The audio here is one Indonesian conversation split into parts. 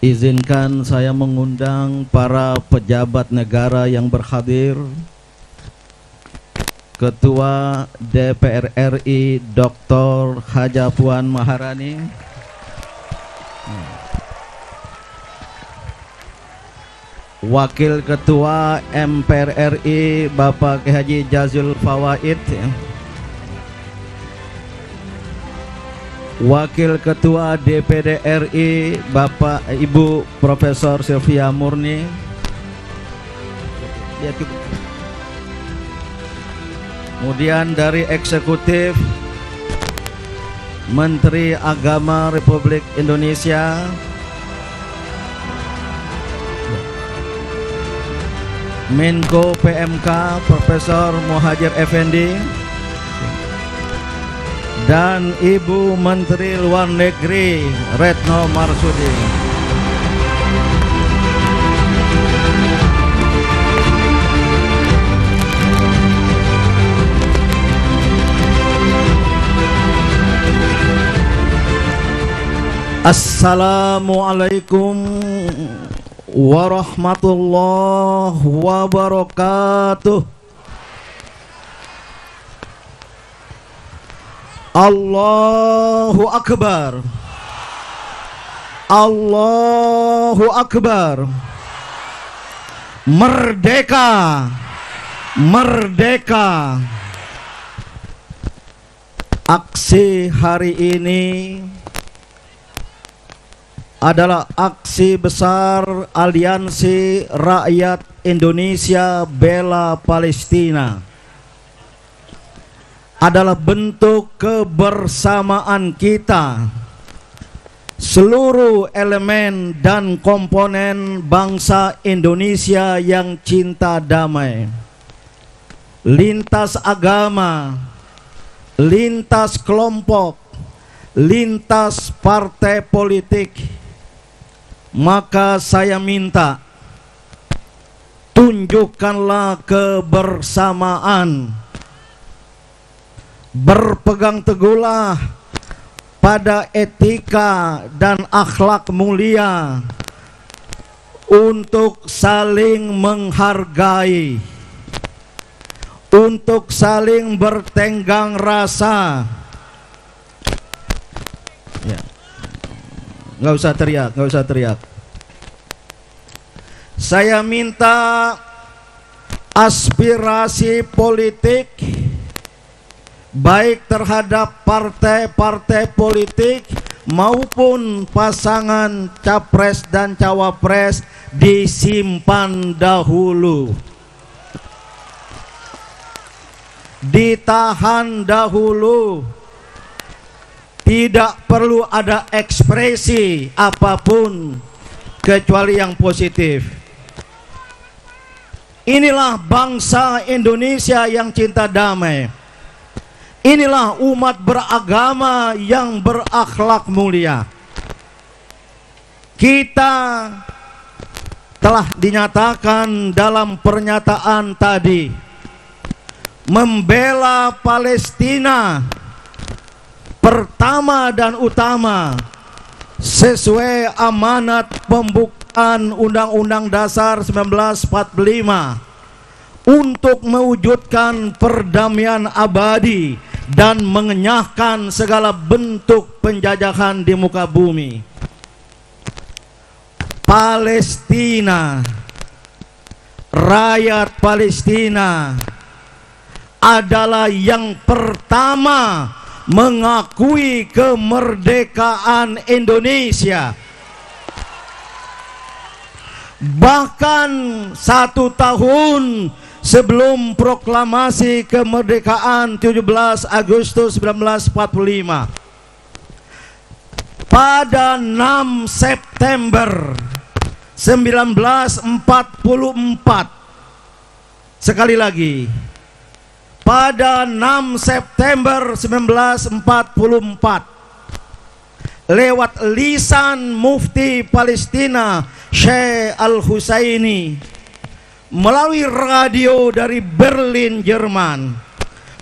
Izinkan saya mengundang para pejabat negara yang berhadir, Ketua DPR RI Dr. Haja Puan Maharani, Wakil Ketua MPR RI Bapak Kiai Haji Jazil Fawaid, Wakil Ketua DPD RI Bapak Ibu Profesor Sylvia Murni, kemudian dari eksekutif Menteri Agama Republik Indonesia, Menko PMK Profesor Muhajir Effendi, dan Ibu Menteri Luar Negeri Retno Marsudi. Assalamualaikum warahmatullahi wabarakatuh. Allahu Akbar. Allahu Akbar. Merdeka. Merdeka. Aksi hari ini adalah aksi besar Aliansi Rakyat Indonesia Bela Palestina. Adalah bentuk kebersamaan kita, seluruh elemen dan komponen bangsa Indonesia yang cinta damai, lintas agama, lintas kelompok, lintas partai politik. Maka saya minta, tunjukkanlah kebersamaan, berpegang teguhlah pada etika dan akhlak mulia untuk saling menghargai, untuk saling bertenggang rasa. Ya. Nggak usah teriak, nggak usah teriak. Saya minta aspirasi politik baik terhadap partai-partai politik maupun pasangan capres dan cawapres disimpan dahulu, ditahan dahulu. Tidak perlu ada ekspresi apapun kecuali yang positif. Inilah bangsa Indonesia yang cinta damai. Inilah umat beragama yang berakhlak mulia. Kita telah dinyatakan dalam pernyataan tadi membela Palestina pertama dan utama sesuai amanat pembukaan Undang-Undang Dasar 1945 untuk mewujudkan perdamaian abadi dan mengenyahkan segala bentuk penjajahan di muka bumi. Palestina, rakyat Palestina adalah yang pertama mengakui kemerdekaan Indonesia. Bahkan 1 tahun sebelum proklamasi kemerdekaan 17 Agustus 1945, pada 6 September 1944, sekali lagi, pada 6 September 1944, lewat lisan Mufti Palestina Syekh Al-Husaini melalui radio dari Berlin, Jerman,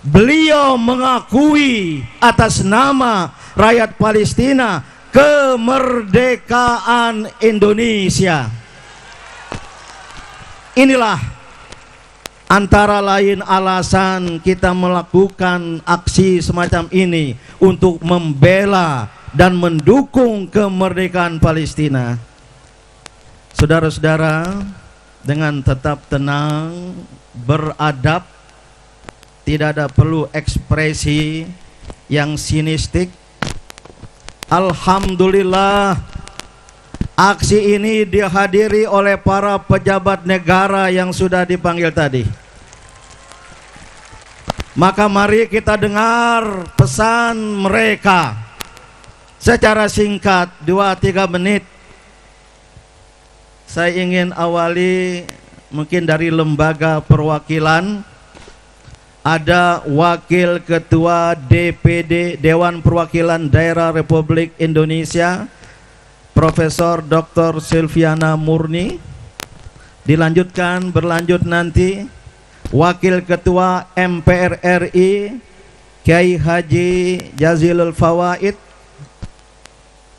beliau mengakui atas nama rakyat Palestina kemerdekaan Indonesia. Inilah antara lain alasan kita melakukan aksi semacam ini, untuk membela dan mendukung kemerdekaan Palestina. Saudara-saudara, dengan tetap tenang, beradab, tidak ada perlu ekspresi yang sinistik. Alhamdulillah, aksi ini dihadiri oleh para pejabat negara yang sudah dipanggil tadi. Maka mari kita dengar pesan mereka secara singkat, 2-3 menit. Saya ingin awali mungkin dari lembaga perwakilan. Ada Wakil Ketua DPD Dewan Perwakilan Daerah Republik Indonesia, Profesor Dr. Silviana Murni. Berlanjut nanti Wakil Ketua MPR RI, Kiai Haji Jazilul Fawaid.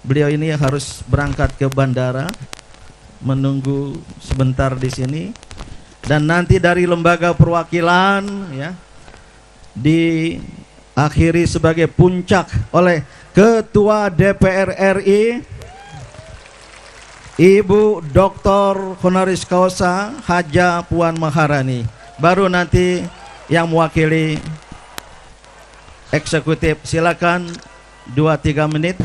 Beliau ini harus berangkat ke bandara, menunggu sebentar di sini. Dan nanti dari lembaga perwakilan, ya, diakhiri sebagai puncak oleh Ketua DPR RI, Ibu Dr. Honoris Causa Haja Puan Maharani. Baru nanti yang mewakili eksekutif. Silakan 2-3 menit.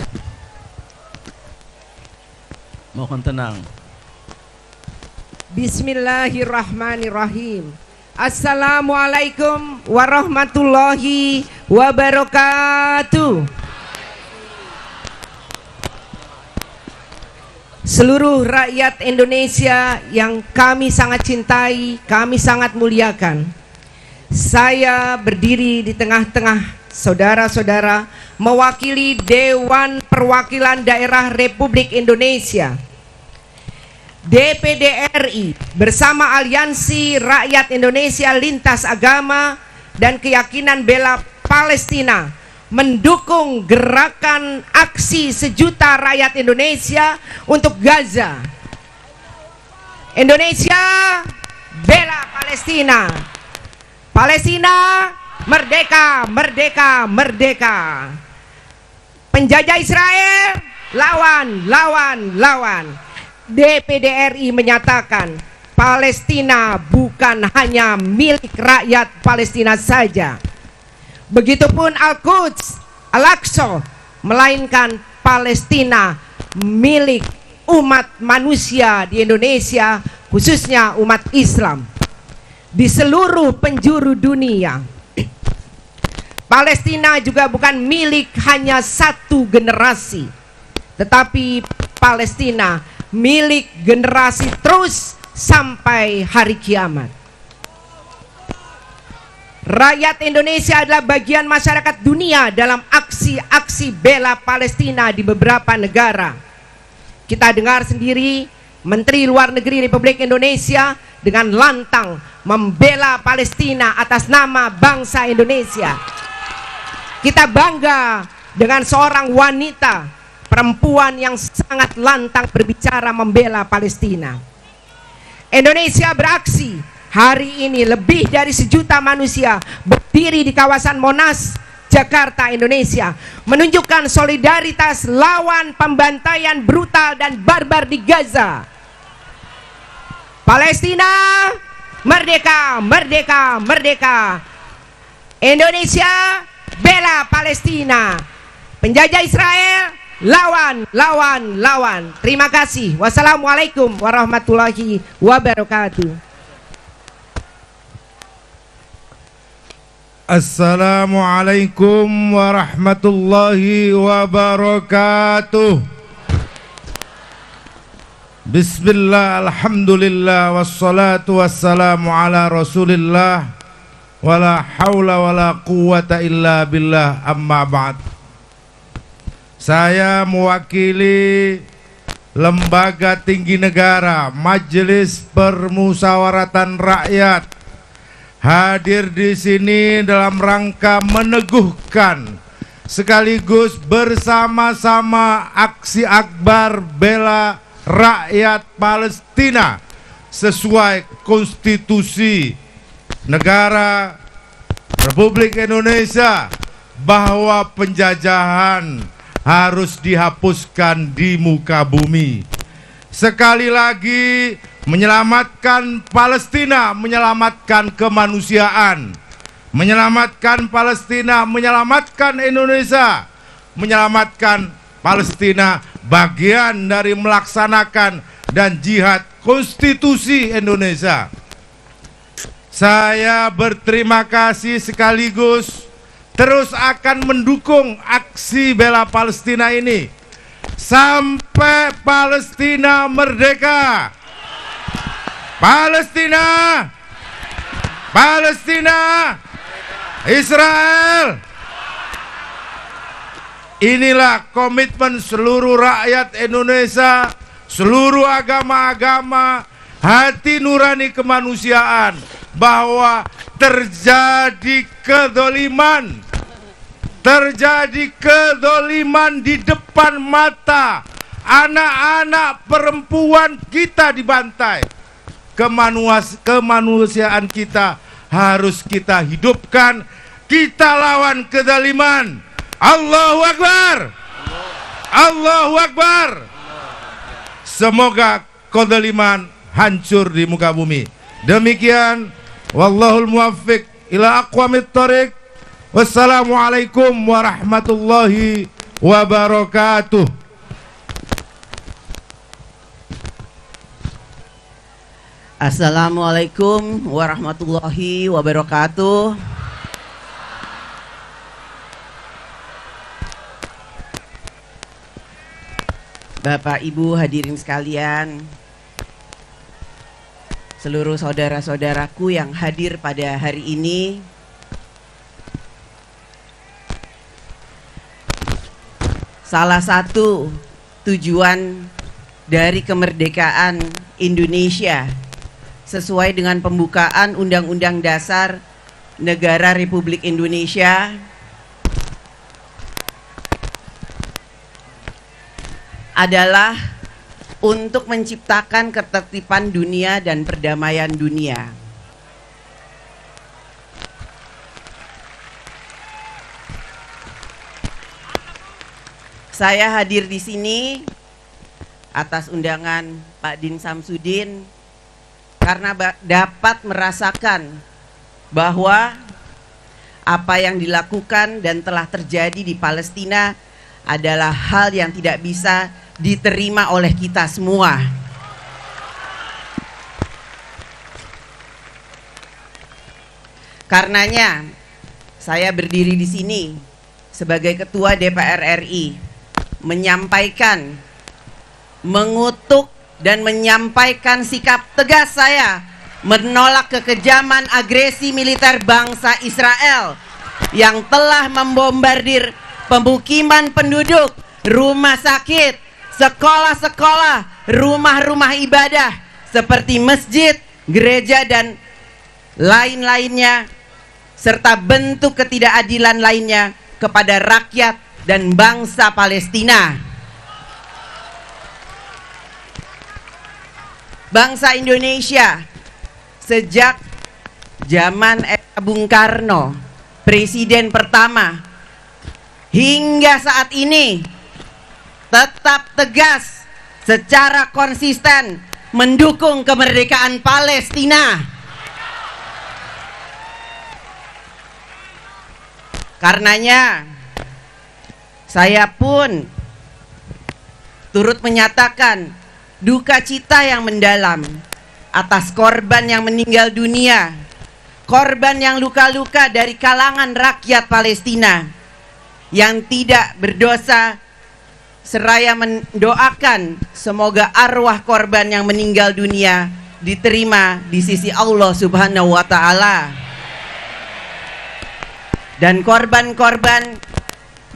Mohon tenang. Bismillahirrahmanirrahim. Assalamualaikum warahmatullahi wabarakatuh. Seluruh rakyat Indonesia yang kami sangat cintai, kami sangat muliakan. Saya berdiri di tengah-tengah saudara-saudara mewakili Dewan Perwakilan Daerah Republik Indonesia, DPD RI, bersama Aliansi Rakyat Indonesia Lintas Agama dan Keyakinan Bela Palestina, mendukung gerakan aksi sejuta rakyat Indonesia untuk Gaza. Indonesia bela Palestina. Palestina merdeka, merdeka, merdeka. Penjajah Israel lawan, lawan, lawan. DPD RI menyatakan Palestina bukan hanya milik rakyat Palestina saja. Begitupun Al-Quds, Al-Aqsa, melainkan Palestina milik umat manusia di Indonesia, khususnya umat Islam di seluruh penjuru dunia. Palestina juga bukan milik hanya satu generasi, tetapi Palestina milik generasi terus sampai hari kiamat. Rakyat Indonesia adalah bagian masyarakat dunia dalam aksi-aksi bela Palestina di beberapa negara. Kita dengar sendiri Menteri Luar Negeri Republik Indonesia dengan lantang membela Palestina atas nama bangsa Indonesia. Kita bangga dengan seorang wanita, perempuan yang sangat lantang berbicara membela Palestina. Indonesia beraksi. Hari ini lebih dari 1 juta manusia berdiri di kawasan Monas, Jakarta, Indonesia, menunjukkan solidaritas lawan pembantaian brutal dan barbar di Gaza. Palestina merdeka, merdeka, merdeka. Indonesia bela Palestina. Penjajah Israel lawan, lawan, lawan. Terima kasih. Wassalamualaikum warahmatullahi wabarakatuh. Assalamualaikum warahmatullahi wabarakatuh. Bismillah, alhamdulillah, wassalatu wassalamu ala rasulillah, wala hawla wala quwata illa billah, amma ba'd. Saya mewakili Lembaga Tinggi Negara Majelis Permusyawaratan Rakyat hadir di sini dalam rangka meneguhkan sekaligus bersama-sama aksi akbar bela rakyat Palestina sesuai konstitusi negara Republik Indonesia, bahwa penjajahan harus dihapuskan di muka bumi. Sekali lagi, menyelamatkan Palestina, menyelamatkan kemanusiaan, menyelamatkan Palestina, menyelamatkan Indonesia, menyelamatkan Palestina, bagian dari melaksanakan dan jihad konstitusi Indonesia. Saya berterima kasih sekaligus terus akan mendukung aksi bela Palestina ini sampai Palestina merdeka. Palestina, Palestina, Israel. Inilah komitmen seluruh rakyat Indonesia, seluruh agama-agama, hati nurani kemanusiaan, bahwa terjadi kedoliman di depan mata. Anak-anak perempuan kita dibantai. Kemanusiaan kita harus kita hidupkan. Kita lawan kedoliman. Allahu Akbar, Allahu Akbar. Semoga kedoliman hancur di muka bumi. Demikian, wallahul muwaffiq ila aqwamit thoriq. Wassalamualaikum warahmatullahi wabarakatuh. Assalamualaikum warahmatullahi wabarakatuh. Bapak Ibu hadirin sekalian, seluruh saudara-saudaraku yang hadir pada hari ini, salah satu tujuan dari kemerdekaan Indonesia sesuai dengan pembukaan Undang-Undang Dasar Negara Republik Indonesia adalah untuk menciptakan ketertiban dunia dan perdamaian dunia. Saya hadir di sini atas undangan Pak Din Samsudin karena dapat merasakan bahwa apa yang dilakukan dan telah terjadi di Palestina adalah hal yang tidak bisa diterima oleh kita semua. Karenanya saya berdiri di sini sebagai Ketua DPR RI menyampaikan, mengutuk dan menyampaikan sikap tegas saya menolak kekejaman agresi militer bangsa Israel yang telah membombardir pemukiman penduduk, rumah sakit, sekolah-sekolah, rumah-rumah ibadah seperti masjid, gereja dan lain-lainnya, serta bentuk ketidakadilan lainnya kepada rakyat dan bangsa Palestina. Bangsa Indonesia sejak zaman era Bung Karno, presiden pertama, hingga saat ini tetap tegas secara konsisten mendukung kemerdekaan Palestina. Karenanya saya pun turut menyatakan duka cita yang mendalam atas korban yang meninggal dunia, korban yang luka-luka dari kalangan rakyat Palestina yang tidak berdosa, seraya mendoakan semoga arwah korban yang meninggal dunia diterima di sisi Allah Subhanahu wa Ta'ala, dan korban-korban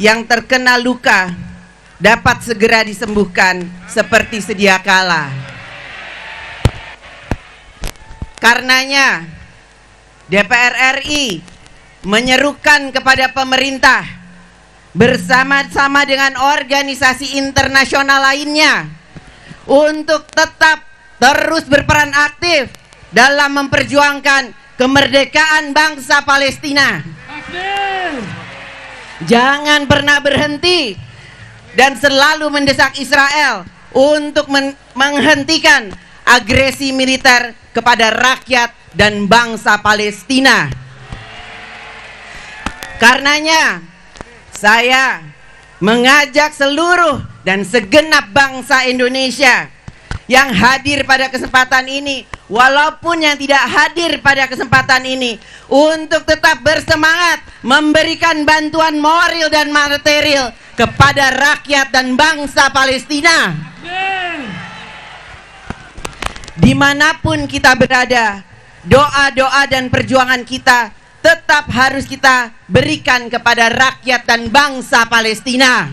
yang terkena luka dapat segera disembuhkan seperti sedia kala. Karenanya DPR RI menyerukan kepada pemerintah bersama-sama dengan organisasi internasional lainnya untuk tetap terus berperan aktif dalam memperjuangkan kemerdekaan bangsa Palestina. Jangan pernah berhenti dan selalu mendesak Israel untuk menghentikan agresi militer kepada rakyat dan bangsa Palestina. Karenanya saya mengajak seluruh dan segenap bangsa Indonesia yang hadir pada kesempatan ini, walaupun yang tidak hadir pada kesempatan ini, untuk tetap bersemangat memberikan bantuan moral dan material kepada rakyat dan bangsa Palestina. Dimanapun kita berada, doa-doa dan perjuangan kita tetap harus kita berikan kepada rakyat dan bangsa Palestina.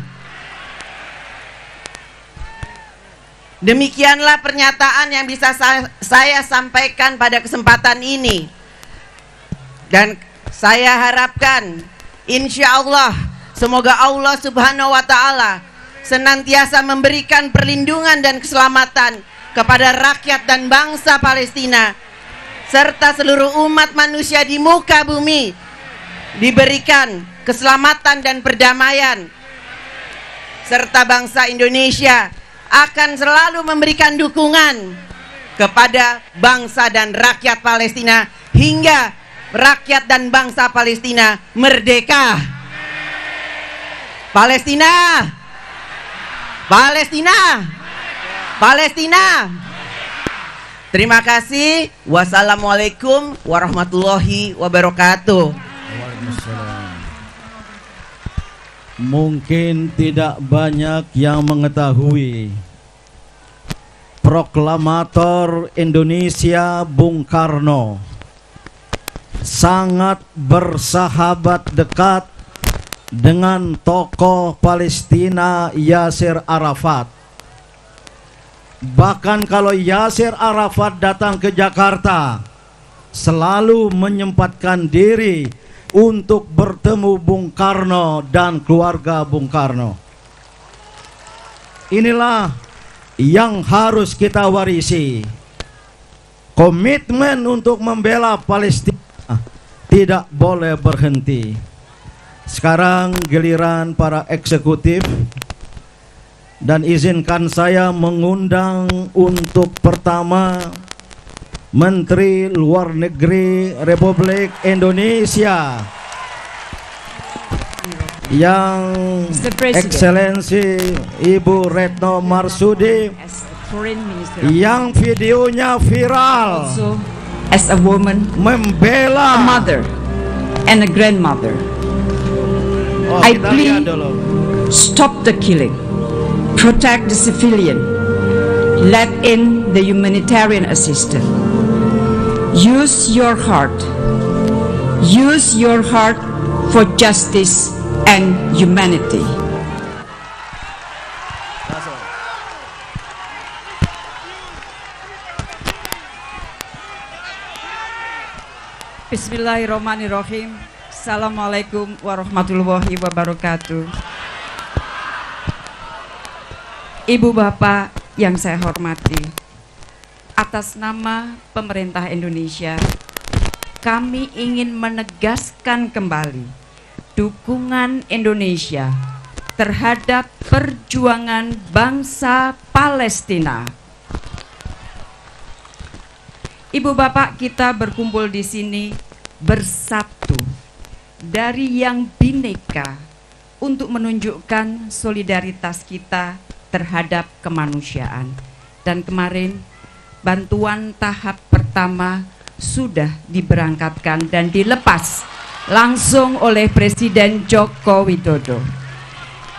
Demikianlah pernyataan yang bisa saya sampaikan pada kesempatan ini. Dan saya harapkan insya Allah semoga Allah Subhanahu wa Ta'ala senantiasa memberikan perlindungan dan keselamatan kepada rakyat dan bangsa Palestina, serta seluruh umat manusia di muka bumi diberikan keselamatan dan perdamaian, serta bangsa Indonesia akan selalu memberikan dukungan kepada bangsa dan rakyat Palestina hingga rakyat dan bangsa Palestina merdeka. Palestina, Palestina, Palestina. Terima kasih. Wassalamualaikum warahmatullahi wabarakatuh. Mungkin tidak banyak yang mengetahui proklamator Indonesia Bung Karno sangat bersahabat dekat dengan tokoh Palestina Yasir Arafat. Bahkan kalau Yasir Arafat datang ke Jakarta, selalu menyempatkan diri untuk bertemu Bung Karno dan keluarga Bung Karno. Inilah yang harus kita warisi. Komitmen untuk membela Palestina tidak boleh berhenti. Sekarang giliran para eksekutif, dan izinkan saya mengundang untuk pertama Menteri Luar Negeri Republik Indonesia yang Excellency Ibu Retno Marsudi, yang videonya viral as a woman, membela a mother and a grandmother. I plead, stop the killing, protect the civilian, let in the humanitarian assistance. Use your heart for justice and humanity. Bismillahirrahmanirrahim. Assalamualaikum warahmatullahi wabarakatuh. Ibu bapak yang saya hormati, atas nama pemerintah Indonesia, kami ingin menegaskan kembali dukungan Indonesia terhadap perjuangan bangsa Palestina. Ibu bapak, kita berkumpul di sini bersatu dari yang bineka untuk menunjukkan solidaritas kita terhadap kemanusiaan. Dan kemarin bantuan tahap pertama sudah diberangkatkan dan dilepas langsung oleh Presiden Joko Widodo.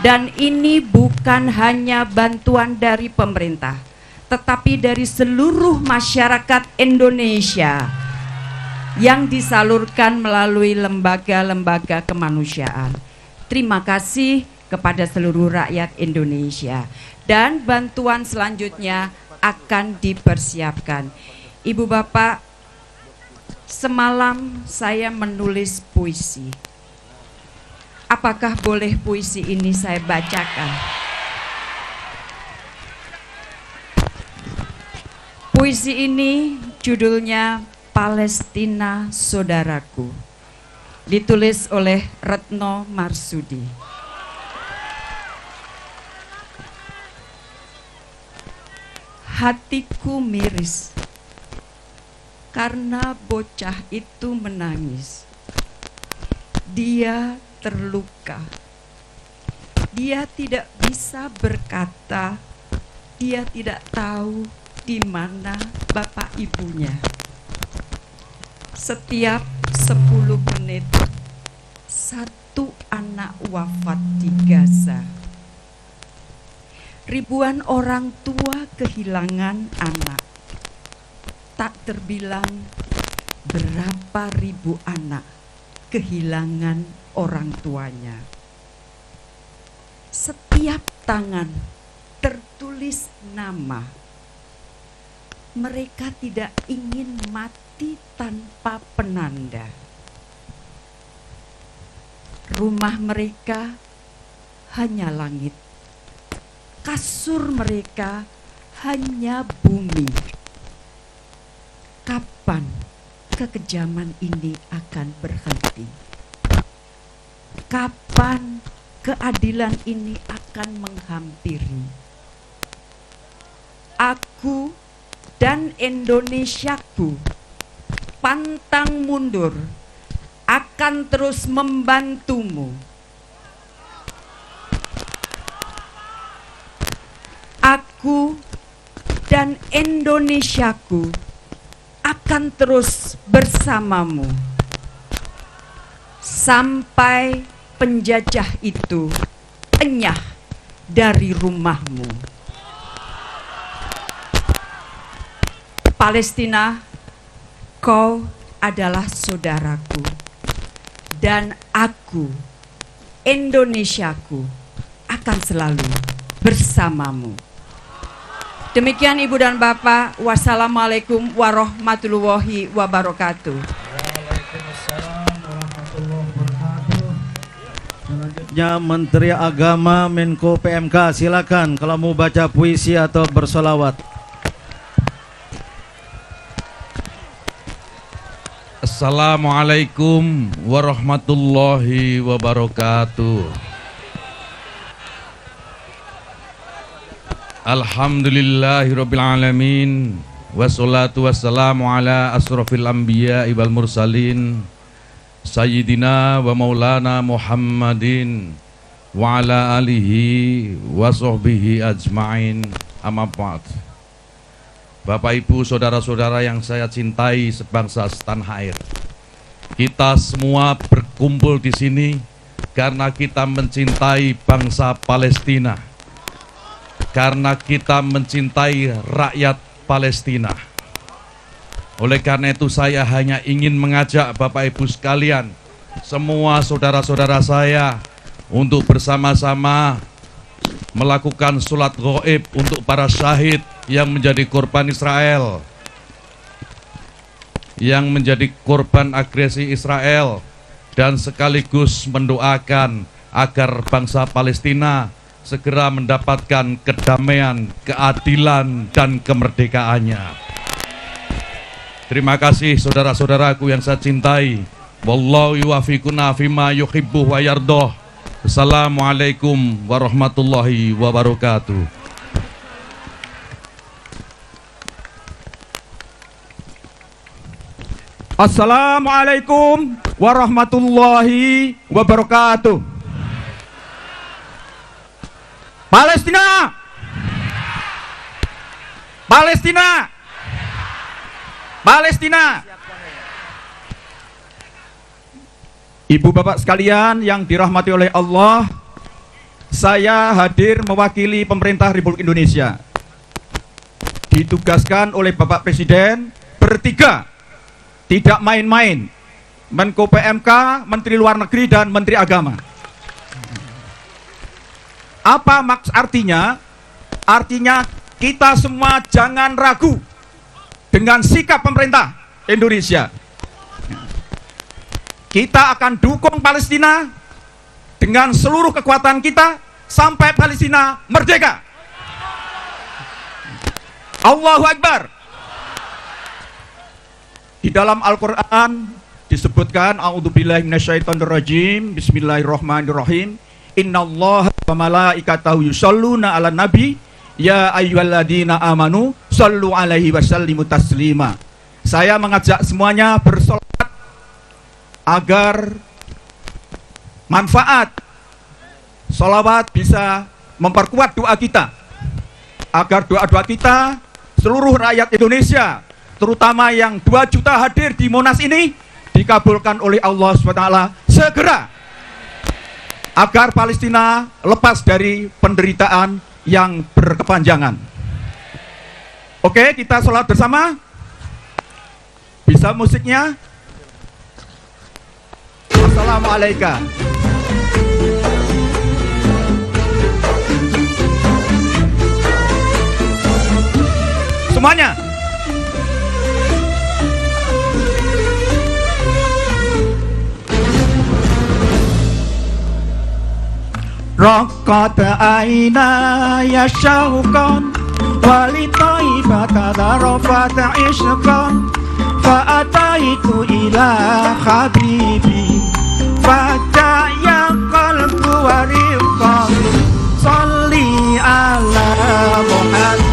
Dan ini bukan hanya bantuan dari pemerintah, tetapi dari seluruh masyarakat Indonesia yang disalurkan melalui lembaga-lembaga kemanusiaan. Terima kasih kepada seluruh rakyat Indonesia. Dan bantuan selanjutnya akan dipersiapkan. Ibu bapak, semalam saya menulis puisi. Apakah boleh puisi ini saya bacakan? Puisi ini judulnya Palestina Saudaraku, ditulis oleh Retno Marsudi. Hatiku miris karena bocah itu menangis. Dia terluka. Dia tidak bisa berkata, dia tidak tahu di mana bapak ibunya. Setiap 10 menit, satu anak wafat di Gaza. Ribuan orang tua kehilangan anak. Tak terbilang berapa ribu anak kehilangan orang tuanya. Setiap tangan tertulis nama. Mereka tidak ingin mati tanpa penanda. Rumah mereka hanya langit. Kasur mereka hanya bumi. Kapan kekejaman ini akan berhenti? Kapan keadilan ini akan menghampiri? Aku dan Indonesiaku pantang mundur, akan terus membantumu. Aku dan Indonesiaku akan terus bersamamu sampai penjajah itu enyah dari rumahmu. Palestina, kau adalah saudaraku, dan aku, Indonesiaku, akan selalu bersamamu. Demikian Ibu dan Bapak, wassalamualaikum warahmatullahi wabarakatuh. Waalaikumsalam warahmatullahi wabarakatuh. Selanjutnya Menteri Agama Menko PMK, silakan kalau mau baca puisi atau bersolawat. Assalamualaikum warahmatullahi wabarakatuh. Alhamdulillahirabbil alamin, wassalatu wassalamu ala asrofil anbiya wal mursalin, sayyidina wa maulana Muhammadin wa ala alihi wa sahbihi ajmain, amma ba'd. Bapak Ibu, saudara-saudara yang saya cintai sebangsa setanah air, kita semua berkumpul di sini karena kita mencintai bangsa Palestina, karena kita mencintai rakyat Palestina. Oleh karena itu saya hanya ingin mengajak Bapak Ibu sekalian, semua saudara-saudara saya, untuk bersama-sama melakukan sholat gaib untuk para syahid yang menjadi korban Israel, yang menjadi korban agresi Israel, dan sekaligus mendoakan agar bangsa Palestina segera mendapatkan kedamaian, keadilan, dan kemerdekaannya. Terima kasih saudara-saudaraku yang saya cintai. Wallahu yuwaffiquna fima yuhibbu wa yardah. Assalamualaikum warahmatullahi wabarakatuh. Assalamualaikum warahmatullahi wabarakatuh. Palestina, Palestina, Palestina. Ibu bapak sekalian yang dirahmati oleh Allah, saya hadir mewakili pemerintah Republik Indonesia. Ditugaskan oleh Bapak Presiden bertiga, tidak main-main, Menko PMK, Menteri Luar Negeri, dan Menteri Agama. Apa artinya? Artinya kita semua jangan ragu dengan sikap pemerintah Indonesia. Kita akan dukung Palestina dengan seluruh kekuatan kita sampai Palestina merdeka. Allahu Akbar. Di dalam Al-Quran disebutkan, a'udzubillahi minasyaitonirrajim, bismillahirrahmanirrahim, innallaha wa malaikatahu yusholluna ala nabi, ya ayyuhalladzina amanu shollu alaihi wasallimu taslima. Saya mengajak semuanya bersolat agar manfaat sholawat bisa memperkuat doa kita, agar doa-doa kita, seluruh rakyat Indonesia, terutama yang 2 juta hadir di Monas ini, dikabulkan oleh Allah SWT segera, agar Palestina lepas dari penderitaan yang berkepanjangan. Oke, kita sholat bersama. Bisa musiknya? Assalamualaikum. Semuanya. Raqat aina ya syauqan wali taifata darafat ishqan fa'ataitu ila habibi fata ya qalbu wariqan salli ala Muhammad.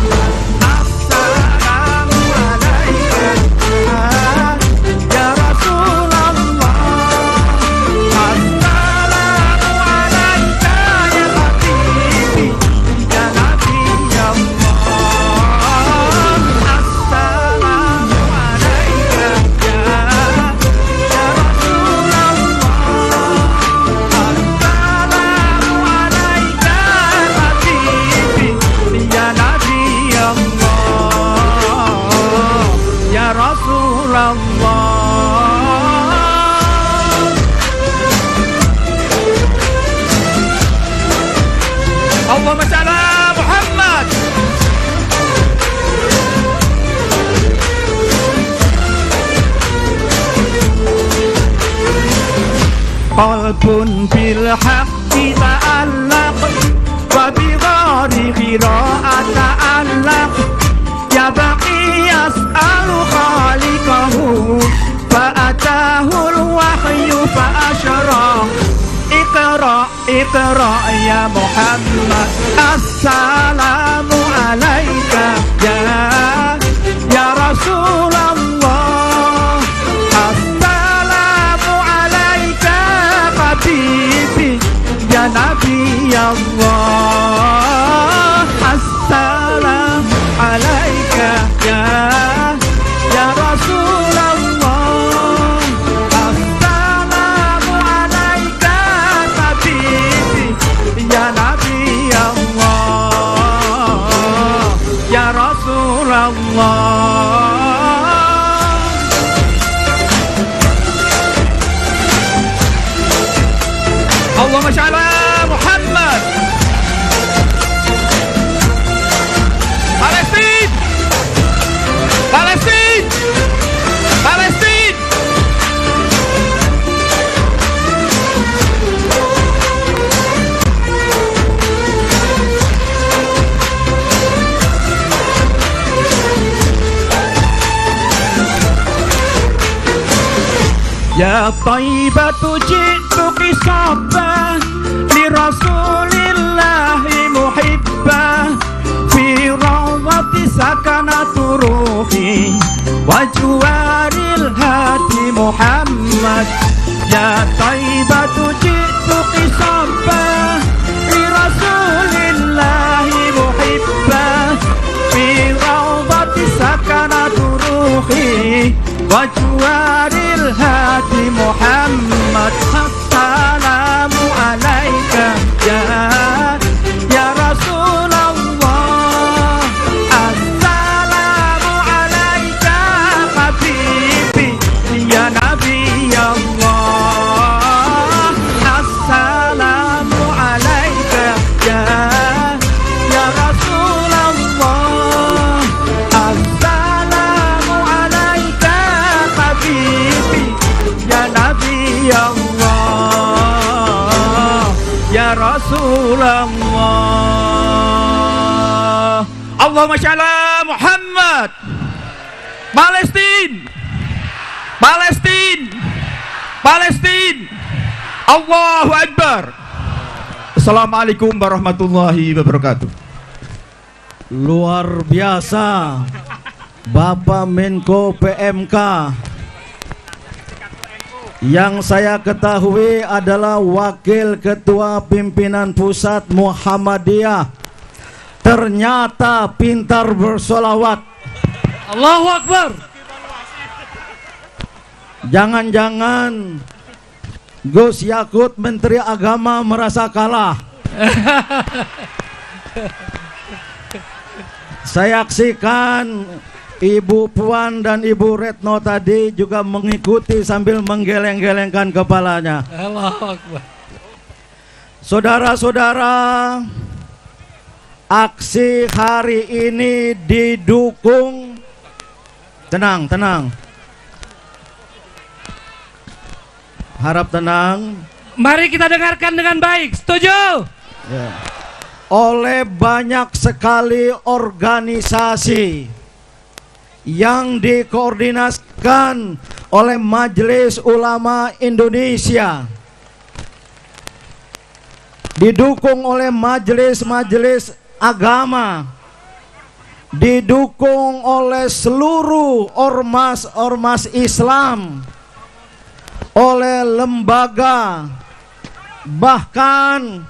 Allahumma shalli ala Muhammad. Qalbun bil haqqi ta'allaq wa bi ghari qira'at ta'allaq ya baqi yas'alu khaliqahu fa'atahu al-wahyu fa'ashraq. Iqra ya Muhammad. Assalamu alaika ya Rasulullah. Assalamu alaika habibi ya Nabi Allah. Assalamu alaika ya Rasulullah. Ya Nabi Allah, ya Rasulullah. Allahumma shalli ala Muhammad. Palestina, Palestina, Palestina. Ya Taibatu jitu kisabah li Rasulillahi muhibbah fi rawati sakanatu ruhi wa juwaril hadi Muhammad. Ya Taibatu jitu kisabah li Rasulillahi muhibbah fi rawati sakanatu ruhi wa juwaril hadi Muhammad. Assalamu alaika ya Rasulullah. Assalamu alaika habibi ya Nabi Allah. Assalamu alaika ya Rasulullah. Assalamu alaika habibi Rasulullah. Allahumma sholli ala Muhammad. Palestina, Palestina, Palestina. Allahu Akbar. Assalamualaikum warahmatullahi wabarakatuh. Luar biasa, Bapak Menko PMK. Yang saya ketahui adalah Wakil Ketua Pimpinan Pusat Muhammadiyah. Ternyata pintar bersolawat. Allahu Akbar. Jangan-jangan Gus Yakut Menteri Agama merasa kalah. Saya saksikan Ibu Puan dan Ibu Retno tadi juga mengikuti sambil menggeleng-gelengkan kepalanya. Allahu Akbar. Saudara-saudara, aksi hari ini didukung. Tenang, tenang. Harap tenang. Mari kita dengarkan dengan baik. Setuju? Ya. Oleh banyak sekali organisasi yang dikoordinasikan oleh Majelis Ulama Indonesia, didukung oleh majelis-majelis agama, didukung oleh seluruh ormas-ormas Islam, oleh lembaga, bahkan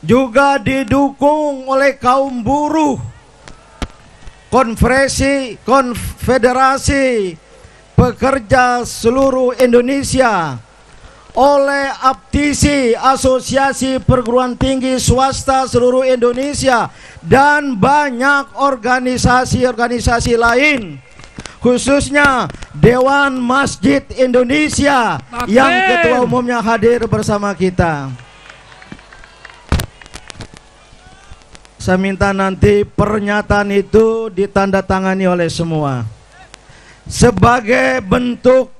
juga didukung oleh kaum buruh, konfederasi pekerja seluruh Indonesia, oleh APTISI, Asosiasi Perguruan Tinggi Swasta seluruh Indonesia, dan banyak organisasi-organisasi lain, khususnya Dewan Masjid Indonesia yang ketua umumnya hadir bersama kita. Saya minta nanti pernyataan itu ditandatangani oleh semua sebagai bentuk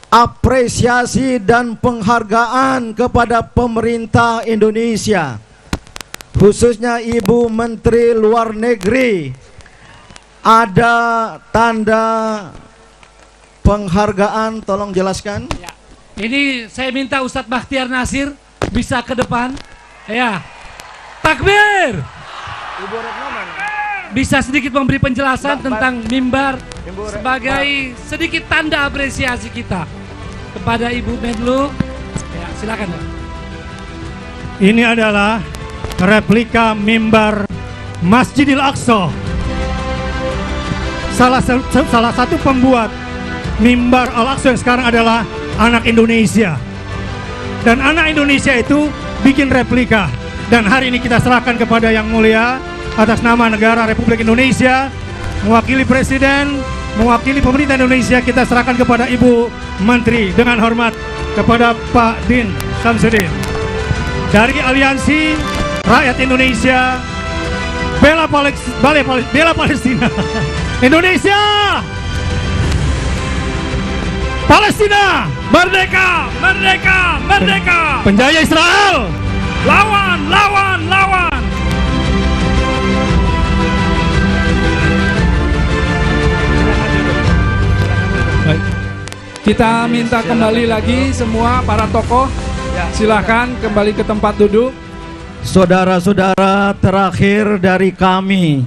apresiasi dan penghargaan kepada pemerintah Indonesia, khususnya Ibu Menteri Luar Negeri. Ada tanda penghargaan, tolong jelaskan. Ya. Ini saya minta Ustadz Bakhtiar Nasir bisa ke depan. Ya, takbir. Bisa sedikit memberi penjelasan tentang mimbar sebagai sedikit tanda apresiasi kita kepada Ibu Menlu. Ya, silakan. Ini adalah replika mimbar Masjidil Aqsa. Salah satu pembuat mimbar Al-Aqsa yang sekarang adalah anak Indonesia. Dan anak Indonesia itu bikin replika. Dan hari ini kita serahkan kepada Yang Mulia atas nama negara Republik Indonesia, mewakili Presiden, mewakili pemerintah Indonesia, kita serahkan kepada Ibu Menteri dengan hormat kepada Pak Din Samsudin. Dari Aliansi Rakyat Indonesia, Bela Palestina, Indonesia, Palestina, merdeka, merdeka, merdeka. Penjajah Israel, lawan, lawan, lawan. Baik. Kita minta kembali lagi semua para tokoh, silahkan kembali ke tempat duduk. Saudara-saudara, terakhir dari kami,